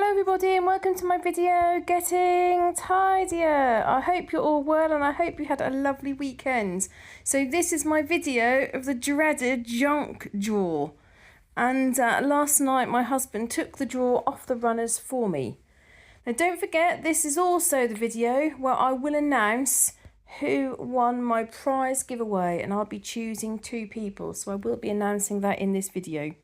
Hello everybody and welcome to my video, Getting Tidier. I hope you're all well and I hope you had a lovely weekend. So this is my video of the dreaded junk drawer. And last night my husband took the drawer off the runners for me. Now don't forget, this is also the video where I will announce who won my prize giveaway, and I'll be choosing 2 people. So I will be announcing that in this video.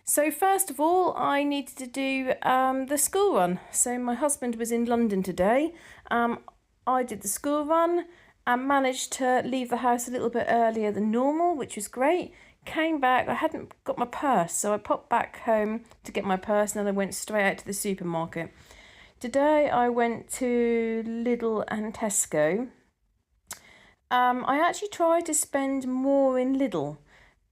So first of all, I needed to do the school run. So my husband was in London today. I did the school run and managed to leave the house a little bit earlier than normal, which was great. Came back, I hadn't got my purse, so I popped back home to get my purse and then I went straight out to the supermarket. Today I went to Lidl and Tesco. I actually tried to spend more in Lidl.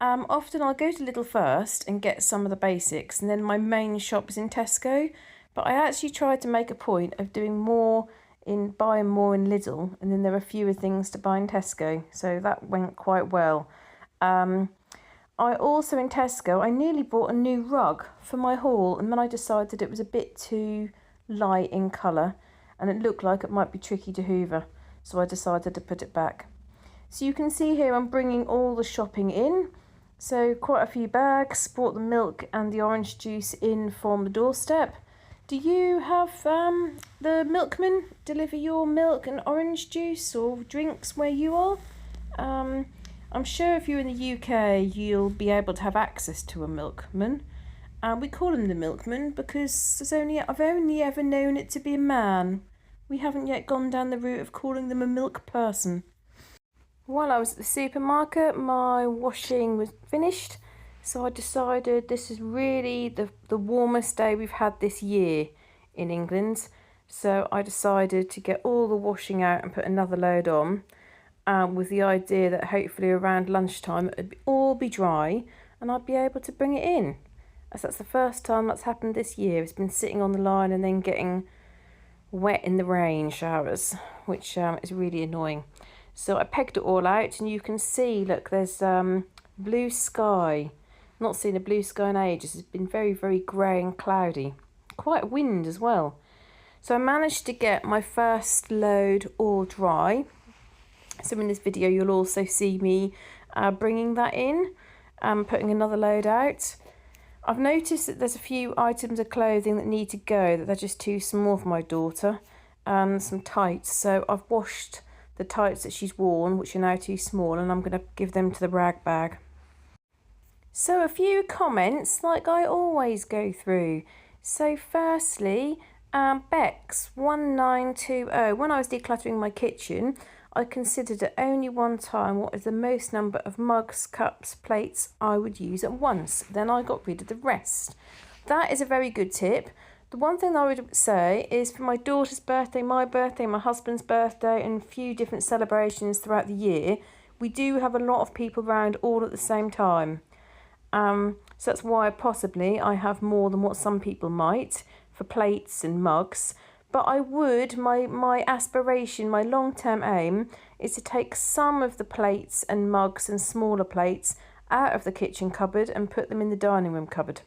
Often I'll go to Lidl first and get some of the basics, and then my main shop is in Tesco. But I actually tried to make a point of buying more in Lidl, and then there are fewer things to buy in Tesco. So that went quite well. I also in Tesco, I nearly bought a new rug for my hall, and then I decided it was a bit too light in colour and it looked like it might be tricky to hoover. So I decided to put it back. So you can see here I'm bringing all the shopping in. So quite a few bags, brought the milk and the orange juice in from the doorstep. Do you have the milkman deliver your milk and orange juice or drinks where you are? I'm sure if you're in the UK you'll be able to have access to a milkman. We call him the milkman because I've only ever known it to be a man. We haven't yet gone down the route of calling them a milk person. While I was at the supermarket, my washing was finished, so I decided this is really the warmest day we've had this year in England. So I decided to get all the washing out and put another load on, with the idea that hopefully around lunchtime it would all be dry and I'd be able to bring it in. As that's the first time that's happened this year. It's been sitting on the line and then getting wet in the rain showers, which is really annoying. So I pegged it all out and you can see, look, there's blue sky. Not seen a blue sky in ages. It's been very, very grey and cloudy. Quite a wind as well. So I managed to get my first load all dry. So in this video you'll also see me bringing that in, putting another load out. I've noticed that there's a few items of clothing that need to go, that they're just too small for my daughter. Some tights. So I've washed the tights that she's worn, which are now too small, and I'm going to give them to the rag bag. So a few comments like I always go through. So firstly, Bex1920, when I was decluttering my kitchen, I considered at only one time what is the most number of mugs, cups, plates I would use at once. Then I got rid of the rest. That is a very good tip. The one thing I would say is for my daughter's birthday, my husband's birthday, and a few different celebrations throughout the year, we do have a lot of people around all at the same time. So that's why possibly I have more than what some people might for plates and mugs. But I would, my aspiration, my long-term aim is to take some of the plates and mugs and smaller plates out of the kitchen cupboard and put them in the dining room cupboard.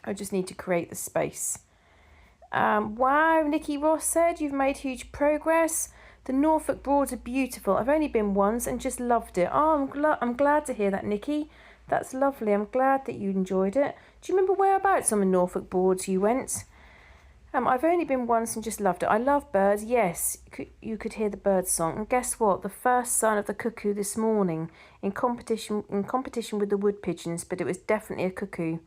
I just need to create the space. Wow, Nikki Ross said, you've made huge progress. The Norfolk broads are beautiful. I've only been once and just loved it. Oh, I'm glad to hear that, Nikki. That's lovely. I'm glad that you enjoyed it. Do you remember whereabouts on the Norfolk broads you went? I've only been once and just loved it. I love birds. Yes, you could hear the bird song. And guess what? The first son of the cuckoo this morning in competition with the wood pigeons, but it was definitely a cuckoo.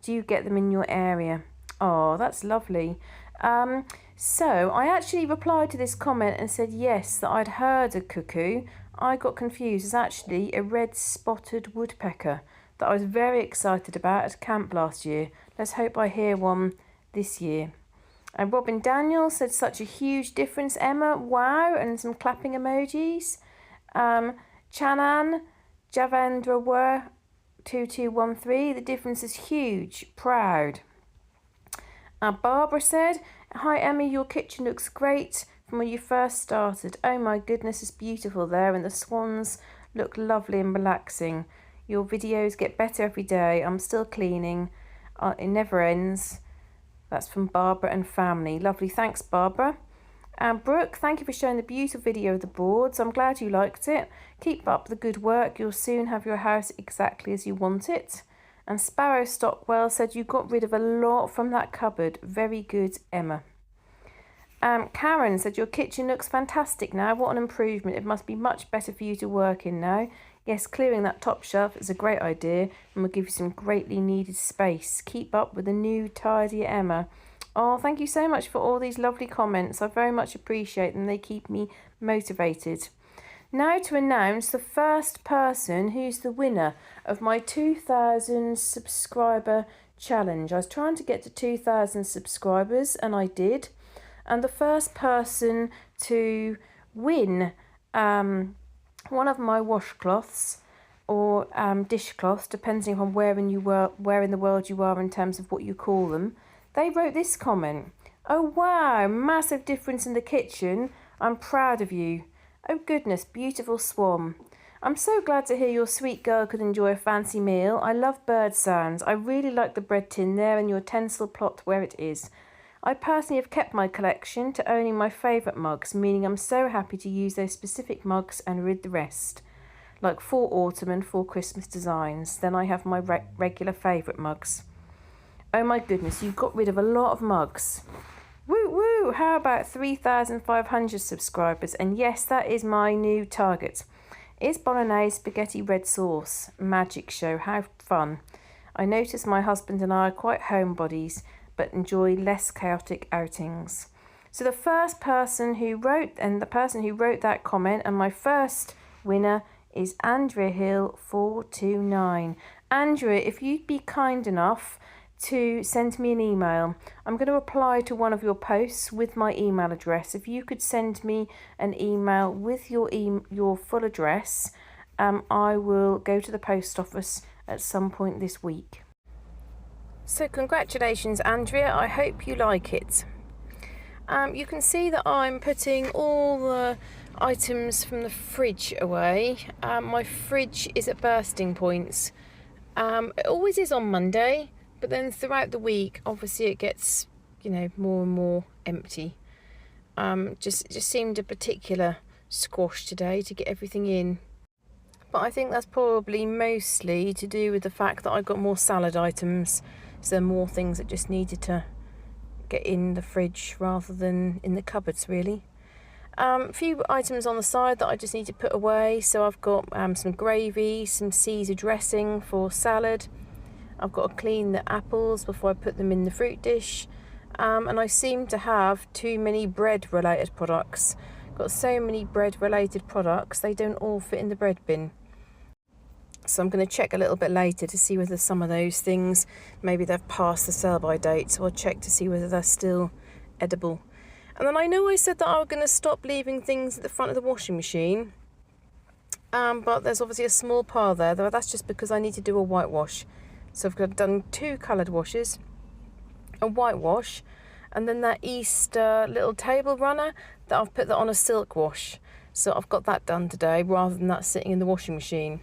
Do you get them in your area? Oh, that's lovely. So I actually replied to this comment and said yes, that I'd heard a cuckoo. I got confused. It's actually a red-spotted woodpecker that I was very excited about at camp last year. Let's hope I hear one this year. And Robin Daniel said such a huge difference, Emma. Wow, and some clapping emojis. Chanan Javandra 2213. The difference is huge. Proud. Barbara said, hi Emma, your kitchen looks great from when you first started. Oh my goodness, it's beautiful there and the swans look lovely and relaxing. Your videos get better every day. I'm still cleaning. It never ends. That's from Barbara and family. Lovely, thanks Barbara. And Brooke, thank you for showing the beautiful video of the boards. I'm glad you liked it. Keep up the good work. You'll soon have your house exactly as you want it. And Sparrow Stockwell said you got rid of a lot from that cupboard. Very good, Emma. Karen said your kitchen looks fantastic now. What an improvement. It must be much better for you to work in now. Yes, clearing that top shelf is a great idea and will give you some greatly needed space. Keep up with the new tidier Emma. Oh, thank you so much for all these lovely comments. I very much appreciate them. They keep me motivated. Now to announce the first person who's the winner of my 2,000 subscriber challenge. I was trying to get to 2,000 subscribers and I did. And the first person to win one of my washcloths or dishcloths, depending on where in the world you are in terms of what you call them, they wrote this comment. Oh wow, massive difference in the kitchen. I'm proud of you. Oh goodness, beautiful swan. I'm so glad to hear your sweet girl could enjoy a fancy meal. I love bird sounds. I really like the bread tin there and your utensil plot where it is. I personally have kept my collection to only my favourite mugs, meaning I'm so happy to use those specific mugs and rid the rest. Like 4 autumn and 4 Christmas designs. Then I have my regular favourite mugs. Oh my goodness, you've got rid of a lot of mugs. Woo woo! How about 3,500 subscribers? And yes, that is my new target. Is bolognese spaghetti red sauce? Magic show, how fun. I notice my husband and I are quite homebodies, but enjoy less chaotic outings. So the first person who wrote, and the person who wrote that comment, and my first winner is Andrea Hill 429. Andrea, if you'd be kind enough to send me an email. I'm going to reply to one of your posts with my email address. If you could send me an email with your full address, I will go to the post office at some point this week. So congratulations, Andrea. I hope you like it. You can see that I'm putting all the items from the fridge away. My fridge is at bursting points. It always is on Monday. But then throughout the week, obviously it gets, more and more empty. It just seemed a particular squash today to get everything in. But I think that's probably mostly to do with the fact that I got more salad items. So there are more things that just needed to get in the fridge rather than in the cupboards, really. A few items on the side that I just need to put away. So I've got some gravy, some Caesar dressing for salad. I've got to clean the apples before I put them in the fruit dish. And I seem to have too many bread-related products. Got so many bread-related products, they don't all fit in the bread bin. So I'm going to check a little bit later to see whether some of those things, maybe they've passed the sell-by date. So I'll check to see whether they're still edible. And then I know I said that I was going to stop leaving things at the front of the washing machine. But there's obviously a small pile there, though that's just because I need to do a whitewash. So I've done 2 coloured washes, a whitewash, and then that Easter little table runner that I've put that on a silk wash. So I've got that done today rather than that sitting in the washing machine.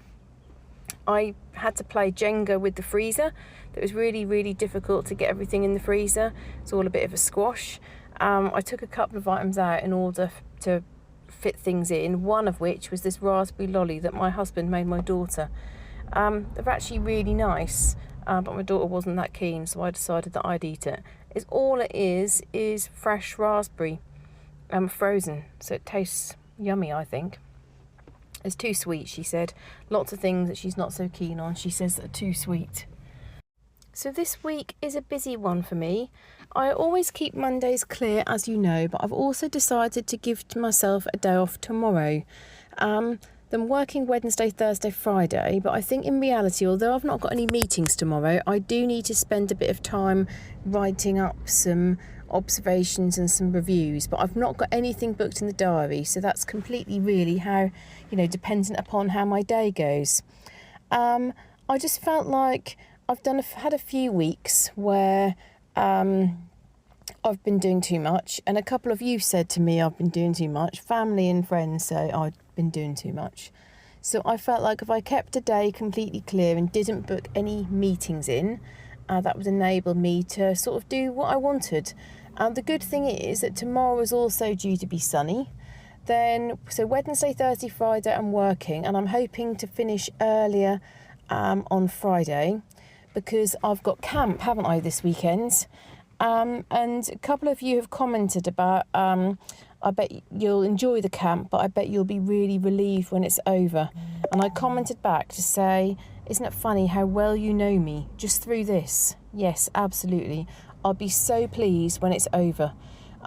I had to play Jenga with the freezer. It was really, really difficult to get everything in the freezer. It's all a bit of a squash. I took a couple of items out in order to fit things in, one of which was this raspberry lolly that my husband made my daughter. They're actually really nice, but my daughter wasn't that keen, so I decided that I'd eat it. All it is fresh raspberry, frozen, so it tastes yummy, I think. It's too sweet, she said. Lots of things that she's not so keen on, she says, that are too sweet. So this week is a busy one for me. I always keep Mondays clear, as you know, but I've also decided to give myself a day off tomorrow. I'm working Wednesday, Thursday, Friday, but I think in reality, although I've not got any meetings tomorrow, I do need to spend a bit of time writing up some observations and some reviews, but I've not got anything booked in the diary, so that's completely really how, dependent upon how my day goes. I just felt like I've had a few weeks where I've been doing too much, and a couple of you said to me I've been doing too much. Family and friends say I've been doing too much. So I felt like if I kept a day completely clear and didn't book any meetings in, that would enable me to sort of do what I wanted. And the good thing is that tomorrow is also due to be sunny. Then, so Wednesday, Thursday, Friday I'm working, and I'm hoping to finish earlier on Friday, because I've got camp, haven't I, this weekend? And a couple of you have commented about, I bet you'll enjoy the camp, but I bet you'll be really relieved when it's over. And I commented back to say, isn't it funny how well you know me just through this? Yes, absolutely. I'll be so pleased when it's over.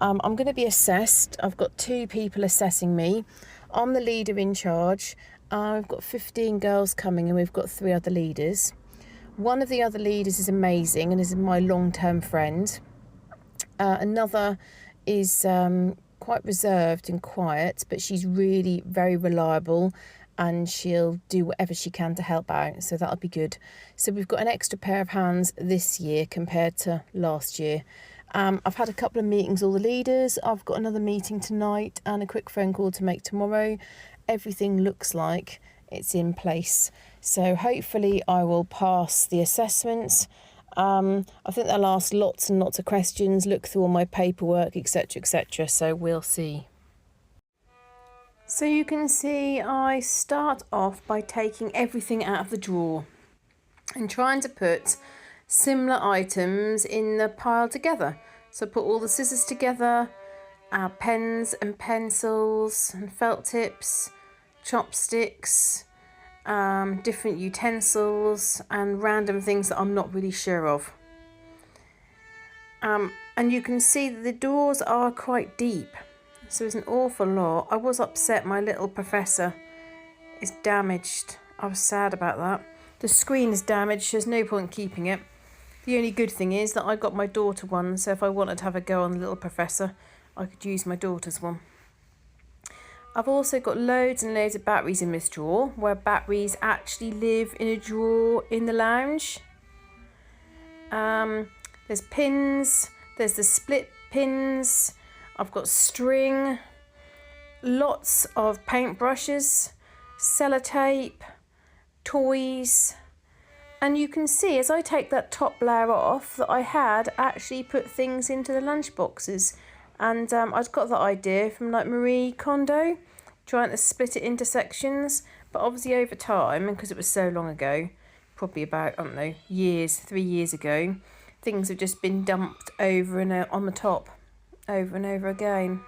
I'm going to be assessed. I've got 2 people assessing me. I'm the leader in charge. I've got 15 girls coming, and we've got 3 other leaders. One of the other leaders is amazing and is my long-term friend. Another is quite reserved and quiet, but she's really very reliable, and she'll do whatever she can to help out, so that'll be good. So we've got an extra pair of hands this year compared to last year. I've had a couple of meetings, all the leaders. I've got another meeting tonight and a quick phone call to make tomorrow. Everything looks like it's in place. So hopefully I will pass the assessments. I think they'll ask lots and lots of questions, look through all my paperwork, etc., etc. So we'll see. So you can see I start off by taking everything out of the drawer and trying to put similar items in the pile together. So put all the scissors together, our pens and pencils and felt tips, chopsticks, different utensils and random things that I'm not really sure of. And you can see that the doors are quite deep, so there's an awful lot. I was upset my little professor is damaged. I was sad about that. The screen is damaged, there's no point keeping it. The only good thing is that I got my daughter one, so if I wanted to have a go on the little professor, I could use my daughter's one. I've also got loads and loads of batteries in this drawer, where batteries actually live in a drawer in the lounge. There's pins, there's the split pins, I've got string, lots of paintbrushes, sellotape, toys. And you can see as I take that top layer off that I had actually put things into the lunch boxes. And I'd got that idea from like Marie Kondo, trying to split it into sections. But obviously over time, and because it was so long ago, probably about, I don't know, 3 years ago, things have just been dumped over and on the top, over and over again.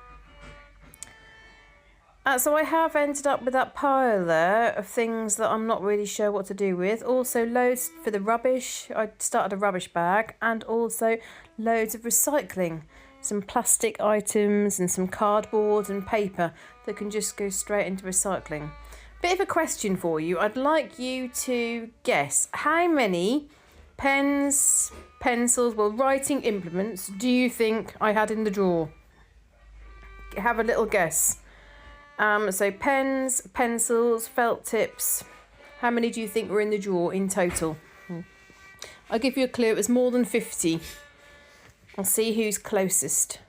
So I have ended up with that pile there of things that I'm not really sure what to do with. Also loads for the rubbish. I started a rubbish bag, and also loads of recycling. Some plastic items and some cardboard and paper that can just go straight into recycling. Bit of a question for you. I'd like you to guess how many pens, pencils, writing implements do you think I had in the drawer? Have a little guess. So pens, pencils, felt tips. How many do you think were in the drawer in total? I'll give you a clue. It was more than 50. I'll see who's closest.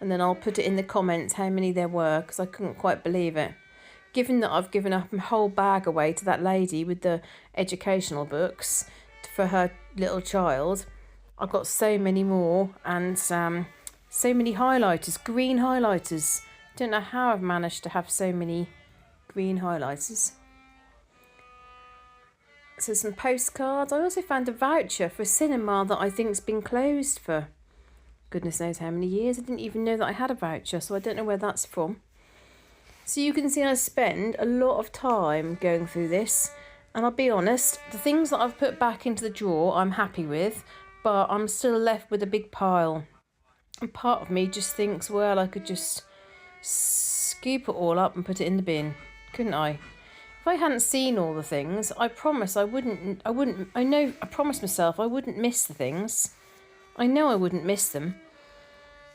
And then I'll put it in the comments how many there were, because I couldn't quite believe it. Given that I've given up a whole bag away to that lady with the educational books for her little child, I've got so many more, and so many highlighters, green highlighters. Don't know how I've managed to have so many green highlighters. So some postcards. I also found a voucher for a cinema that I think's been closed for goodness knows how many years. I didn't even know that I had a voucher, so I don't know where that's from. So you can see I spend a lot of time going through this, and I'll be honest, the things that I've put back into the drawer I'm happy with, but I'm still left with a big pile. And part of me just thinks, well, I could just scoop it all up and put it in the bin, couldn't I? If I hadn't seen all the things, I promise I promised myself I wouldn't miss the things. I know I wouldn't miss them,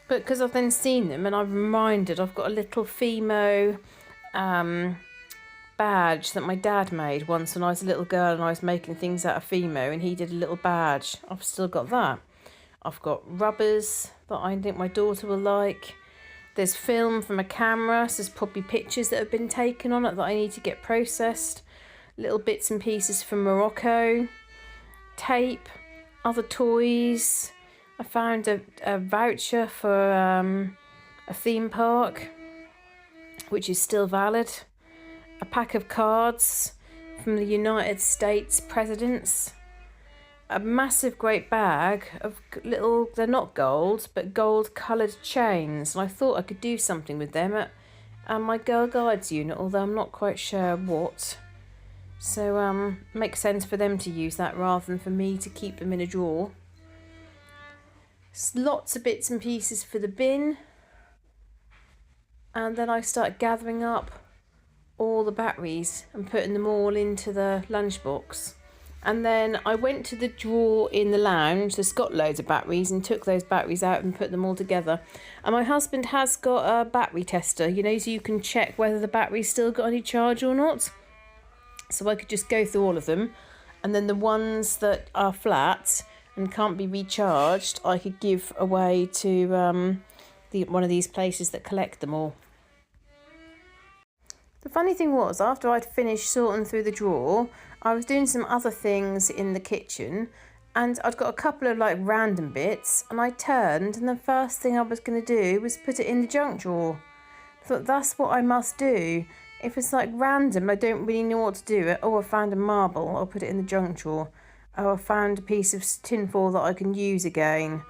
but because I've then seen them and I'm reminded, I've got a little Fimo badge that my dad made once when I was a little girl and I was making things out of Fimo, and he did a little badge. I've still got that. I've got rubbers that I think my daughter will like. There's film from a camera, so there's probably pictures that have been taken on it that I need to get processed. Little bits and pieces from Morocco. Tape. other toys. I found a voucher for a theme park, which is still valid. A pack of cards from the United States presidents. A massive great bag of little, they're not gold, but gold coloured chains. And I thought I could do something with them at my Girl Guides unit, although I'm not quite sure what. So makes sense for them to use that rather than for me to keep them in a drawer. Lots of bits and pieces for the bin. And then I start gathering up all the batteries and putting them all into the lunchbox. And then I went to the drawer in the lounge that's got loads of batteries and took those batteries out and put them all together. And my husband has got a battery tester, you know, so you can check whether the battery's still got any charge or not. So I could just go through all of them. And then the ones that are flat and can't be recharged, I could give away to one of these places that collect them all. The funny thing was, after I'd finished sorting through the drawer, I was doing some other things in the kitchen and I'd got a couple of like random bits, and I turned and the first thing I was going to do was put it in the junk drawer. I thought that's what I must do. If it's like random, I don't really know what to do. Oh, I found a marble, I'll put it in the junk drawer. Oh, I found a piece of tinfoil that I can use again.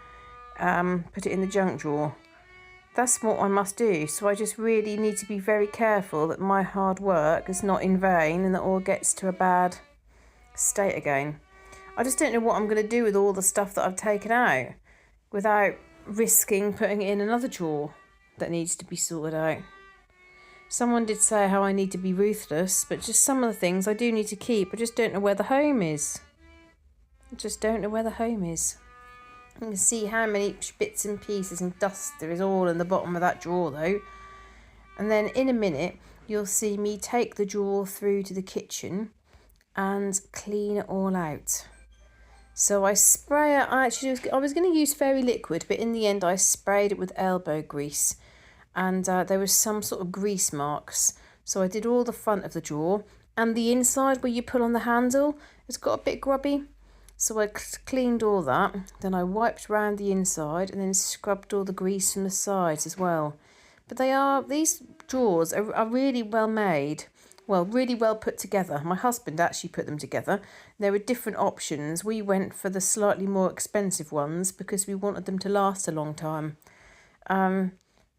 Put it in the junk drawer. That's what I must do. So I just really need to be very careful that my hard work is not in vain and that all gets to a bad state again. I just don't know what I'm going to do with all the stuff that I've taken out without risking putting it in another drawer that needs to be sorted out. Someone did say how I need to be ruthless, but just some of the things I do need to keep. I just don't know where the home is. I just don't know where the home is. You can see how many bits and pieces and dust there is all in the bottom of that drawer though. And then in a minute you'll see me take the drawer through to the kitchen and clean it all out. So I spray it. I was going to use fairy liquid, but in the end I sprayed it with elbow grease, and there was some sort of grease marks. So I did all the front of the drawer, and the inside where you pull on the handle, it's got a bit grubby. So I cleaned all that, then I wiped around the inside and then scrubbed all the grease from the sides as well. But these drawers are really well made, well, really well put together. My husband actually put them together. There were different options. We went for the slightly more expensive ones because we wanted them to last a long time.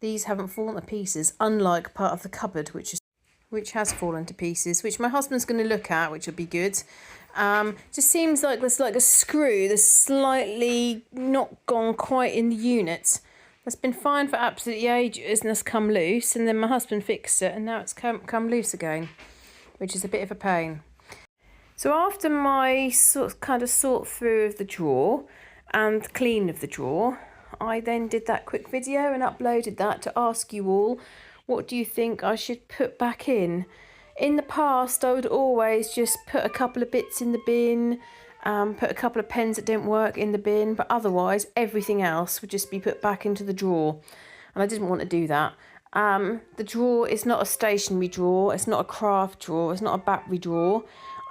These haven't fallen to pieces, unlike part of the cupboard, which has fallen to pieces, which my husband's going to look at, which will be good. Just seems like there's like a screw that's slightly not gone quite in the unit. That's been fine for absolutely ages and has come loose, and then my husband fixed it and now it's come loose again, which is a bit of a pain. So after my sort through of the drawer and clean of the drawer, I then did that quick video and uploaded that to ask you all, what do you think I should put back in? In the past, I would always just put a couple of bits in the bin, put a couple of pens that don't work in the bin, but otherwise everything else would just be put back into the drawer. And I didn't want to do that. The drawer is not a stationery drawer, it's not a craft drawer, it's not a battery drawer.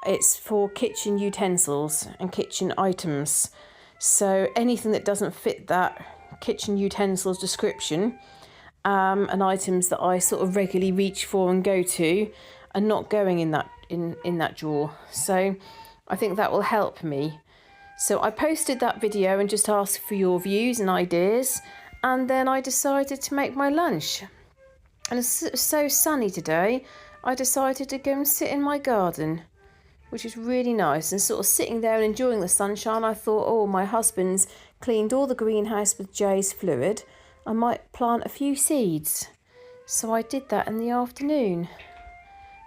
It's for kitchen utensils and kitchen items. So anything that doesn't fit that kitchen utensils description, and items that I sort of regularly reach for and go to, are not going in that drawer. So I think that will help me. So I posted that video and just asked for your views and ideas, and then I decided to make my lunch. And it's so sunny today, I decided to go and sit in my garden, which is really nice. And sort of sitting there and enjoying the sunshine, I thought, oh, my husband's cleaned all the greenhouse with Jay's fluid, I might plant a few seeds. So I did that in the afternoon.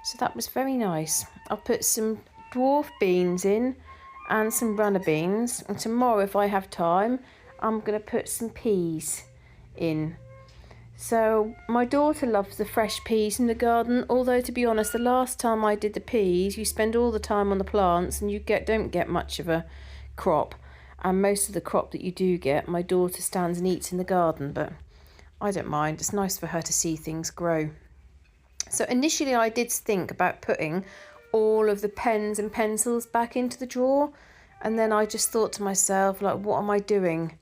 So that was very nice. I'll put some dwarf beans in and some runner beans. And tomorrow, if I have time, I'm going to put some peas in. So my daughter loves the fresh peas in the garden. Although, to be honest, the last time I did the peas, you spend all the time on the plants and you don't get much of a crop. And most of the crop that you do get, my daughter stands and eats in the garden. But I don't mind. It's nice for her to see things grow. So initially I did think about putting all of the pens and pencils back into the drawer, And then I just thought to myself, like, what am I doing?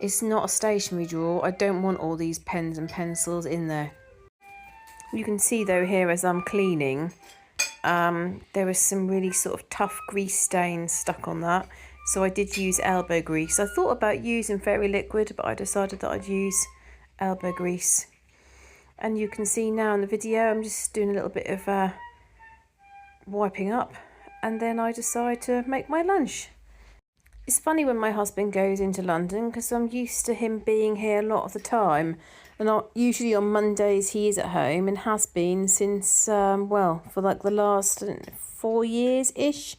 It's not a stationery drawer. I don't want all these pens and pencils in there. You can see though here as I'm cleaning, there was some really sort of tough grease stains stuck on that. So I did use elbow grease. I thought about using fairy liquid, but I decided that I'd use elbow grease. And you can see now in the video, I'm just doing a little bit of wiping up. And then I decide to make my lunch. It's funny when my husband goes into London because I'm used to him being here a lot of the time. And usually on Mondays he is at home and has been since, well, for like the last 4 years-ish.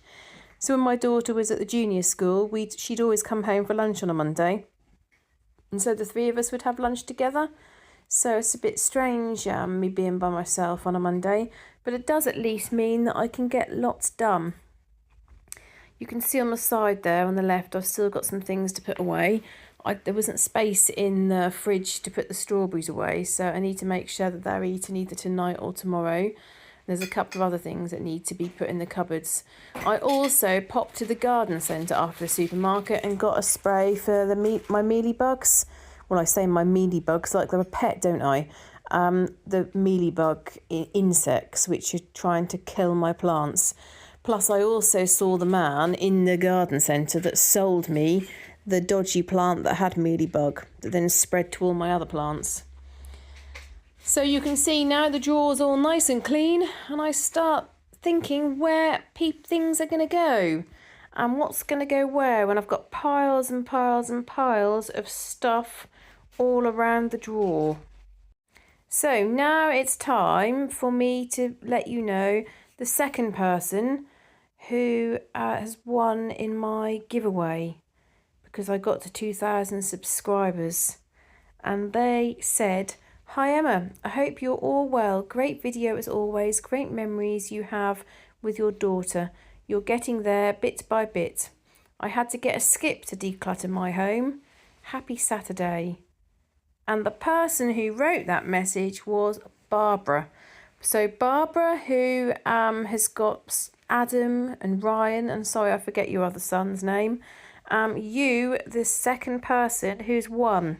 So when my daughter was at the junior school, she'd always come home for lunch on a Monday. And so the three of us would have lunch together. So it's a bit strange me being by myself on a Monday. But it does at least mean that I can get lots done. You can see on the side there on the left, I've still got some things to put away. There wasn't space in the fridge to put the strawberries away, so I need to make sure that they're eaten either tonight or tomorrow. There's a couple of other things that need to be put in the cupboards. I also popped to the garden centre after the supermarket and got a spray for my mealybugs. Well, I say my mealybugs like they're a pet, don't I? The mealybug insects, which are trying to kill my plants. Plus, I also saw the man in the garden centre that sold me the dodgy plant that had mealybug, that then spread to all my other plants. So you can see now the drawer's all nice and clean, and I start thinking where things are going to go and what's going to go where when I've got piles and piles and piles of stuff all around the drawer. So now it's time for me to let you know the second person who has won in my giveaway, because I got to 2,000 subscribers, and they said, "Hi Emma, I hope you're all well. Great video as always, great memories you have with your daughter. You're getting there bit by bit. I had to get a skip to declutter my home. Happy Saturday." And the person who wrote that message was Barbara. So Barbara, who has got Adam and Ryan, and sorry I forget your other son's name, you, the second person who's won.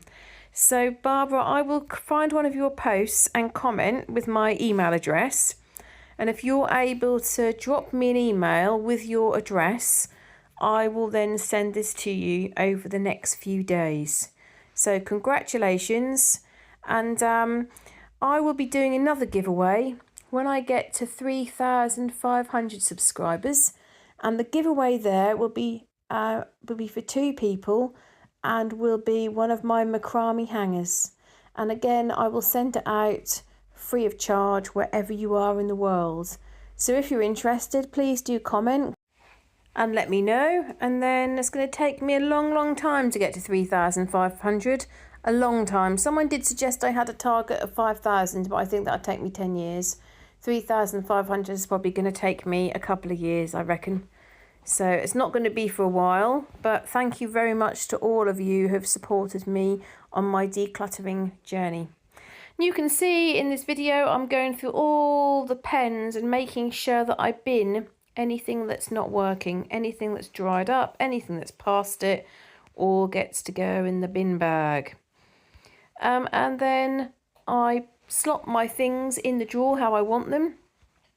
So Barbara, I will find one of your posts and comment with my email address, and if you're able to drop me an email with your address, I will then send this to you over the next few days. So congratulations, and I will be doing another giveaway when I get to 3,500 subscribers, and the giveaway there will be for 2 people, and will be one of my macrame hangers. And again, I will send it out free of charge wherever you are in the world. So if you're interested, please do comment and let me know. And then it's going to take me a long time to get to 3,500. A long time. Someone did suggest I had a target of 5,000, but I think that'll take me 10 years. 3,500 is probably going to take me a couple of years, I reckon. So it's not going to be for a while, but thank you very much to all of you who have supported me on my decluttering journey. You can see in this video I'm going through all the pens and making sure that I bin anything that's not working, anything that's dried up, anything that's past it, all gets to go in the bin bag. And then I slot my things in the drawer how I want them.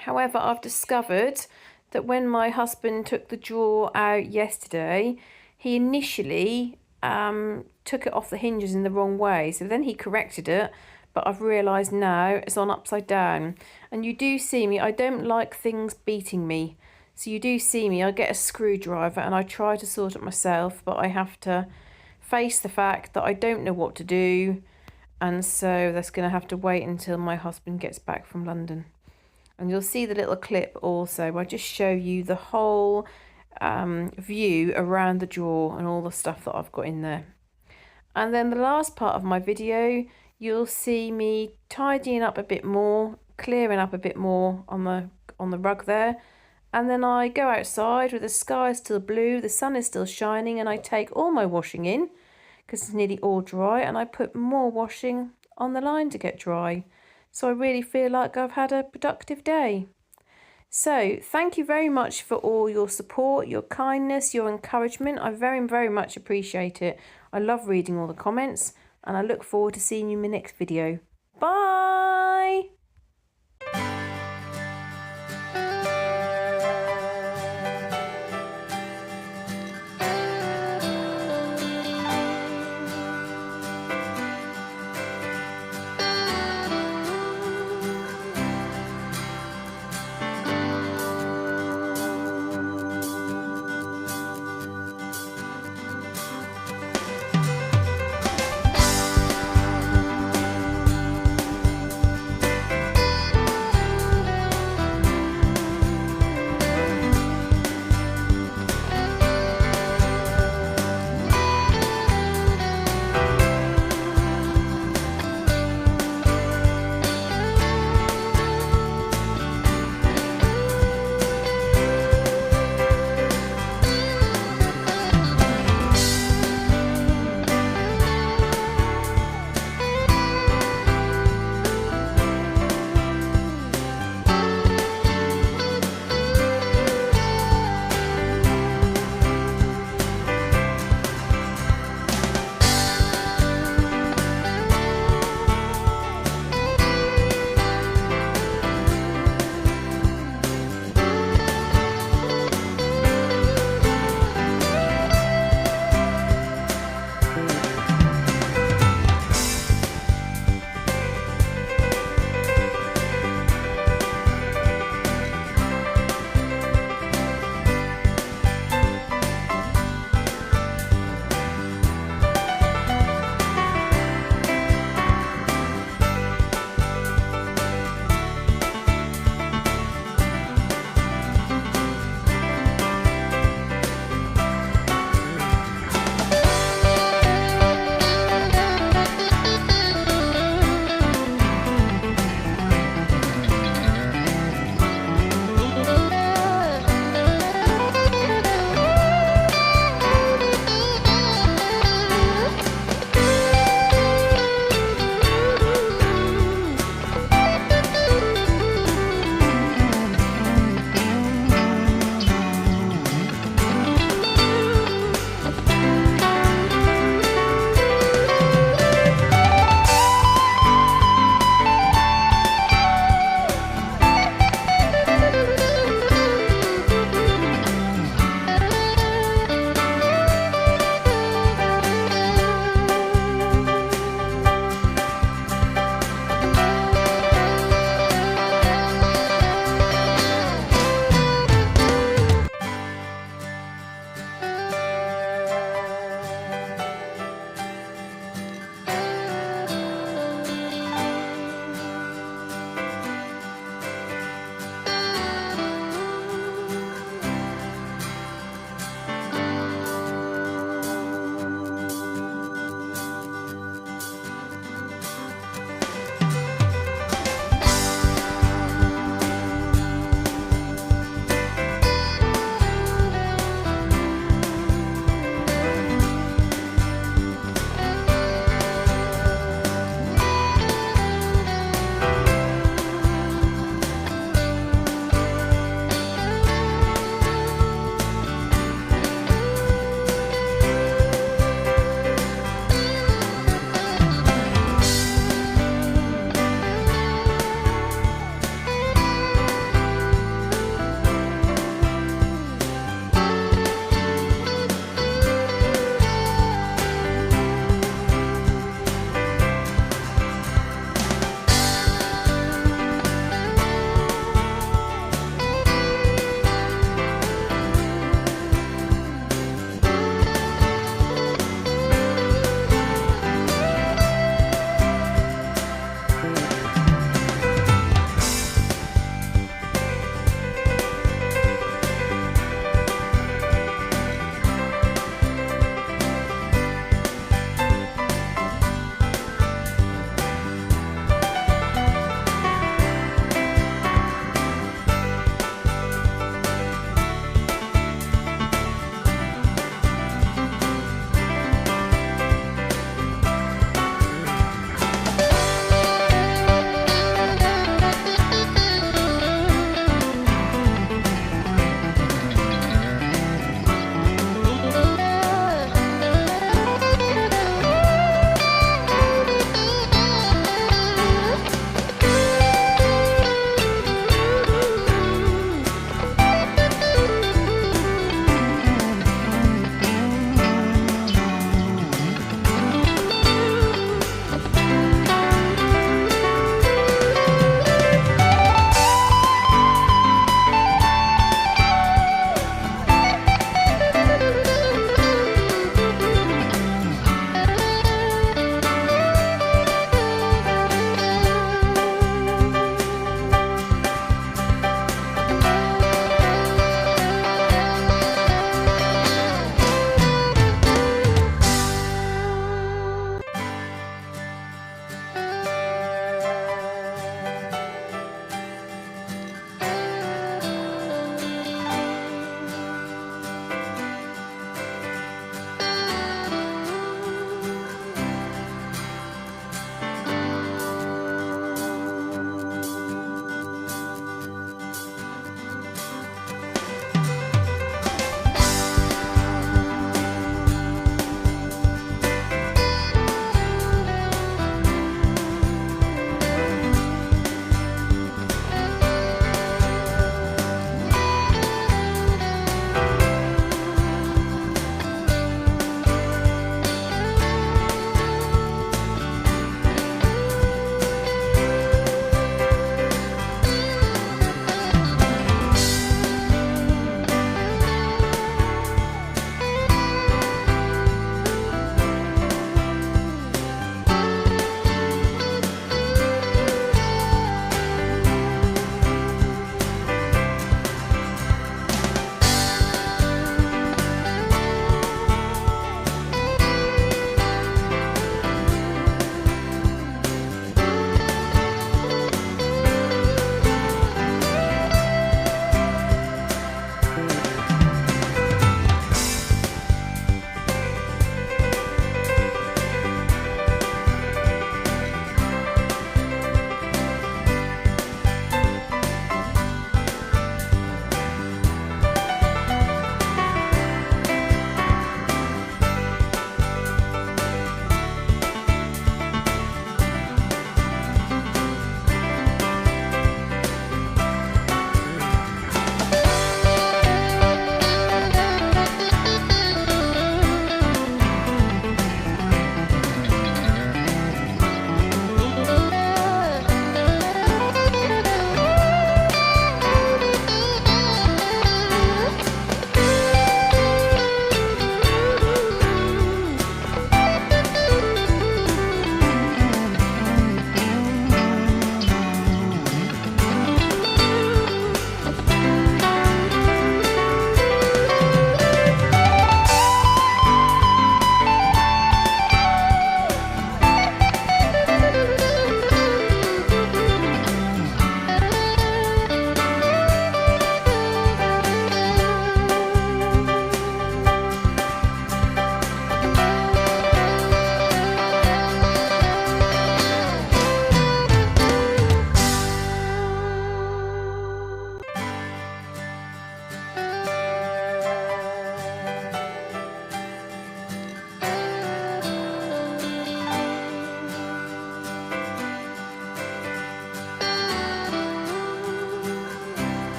However, I've discovered that when my husband took the drawer out yesterday, he initially took it off the hinges in the wrong way. So then he corrected it, but I've realised now it's on upside down. And you do see me, I don't like things beating me. So you do see me, I get a screwdriver and I try to sort it myself, but I have to face the fact that I don't know what to do. And so that's going to have to wait until my husband gets back from London. And you'll see the little clip also. I just show you the whole view around the drawer and all the stuff that I've got in there. And then the last part of my video, you'll see me tidying up a bit more, clearing up a bit more on the rug there. And then I go outside where the sky is still blue, the sun is still shining, and I take all my washing in because it's nearly all dry, and I put more washing on the line to get dry. So I really feel like I've had a productive day. So thank you very much for all your support, your kindness, your encouragement. I very, very much appreciate it. I love reading all the comments and I look forward to seeing you in my next video.